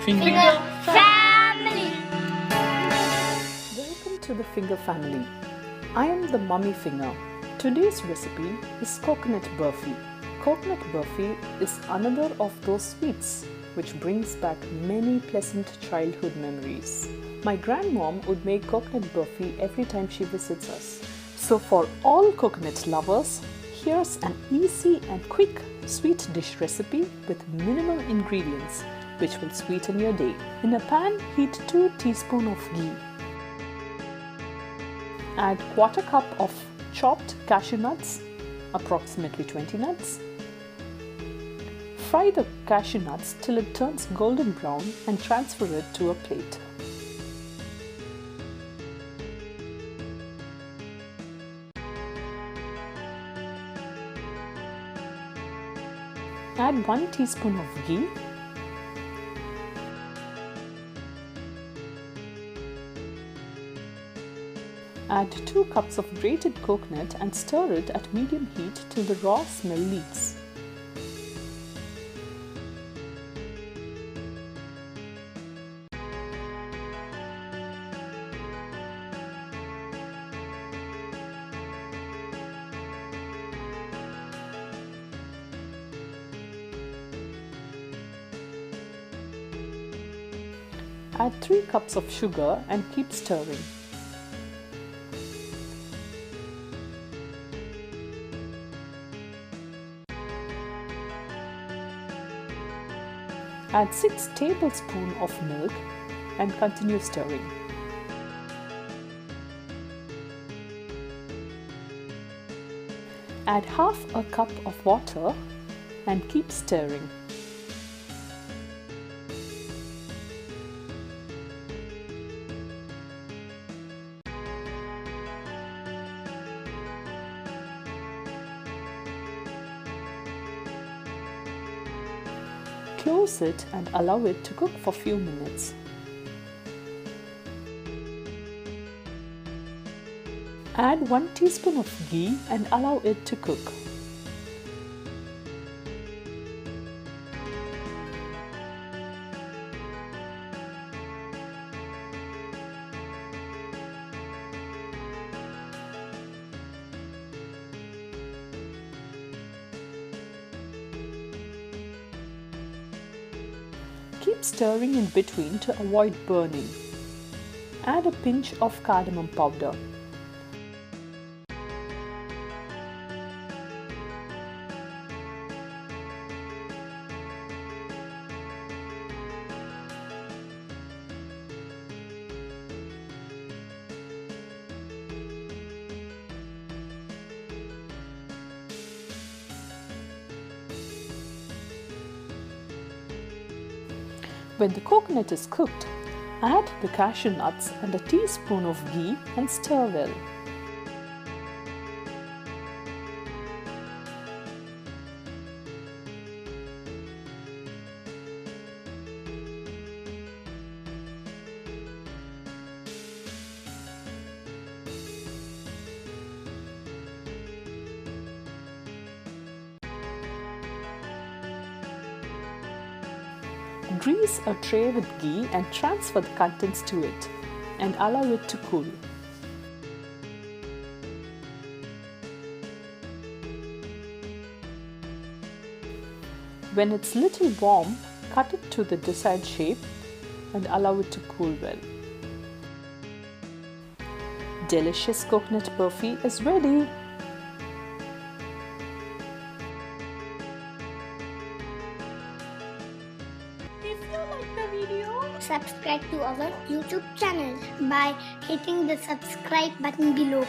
Finger family. Welcome to the Finger family. I am the mummy finger. Today's recipe is coconut burfi. Coconut burfi is another of those sweets which brings back many pleasant childhood memories. My grandmom would make coconut burfi every time she visits us. So for all coconut lovers, here's an easy and quick sweet dish recipe with minimal ingredients which will sweeten your day. In a pan, heat 2 teaspoons of ghee. Add quarter cup of chopped cashew nuts, approximately 20 nuts. Fry the cashew nuts till it turns golden brown and transfer it to a plate. Add 1 teaspoon of ghee. Add 2 cups of grated coconut and stir it at medium heat till the raw smell leaves. Add 3 cups of sugar and keep stirring. Add 6 tablespoons of milk and continue stirring. Add half a cup of water and keep stirring. Close it and allow it to cook for few minutes. Add 1 teaspoon of ghee and allow it to cook. Keep stirring in between to avoid burning. Add a pinch of cardamom powder. When the coconut is cooked, add the cashew nuts and a teaspoon of ghee and stir well. Grease a tray with ghee and transfer the contents to it and allow it to cool. When it's little warm, cut it to the desired shape and allow it to cool well. Delicious coconut burfi is ready. If you like the video, subscribe to our YouTube channel by hitting the subscribe button below.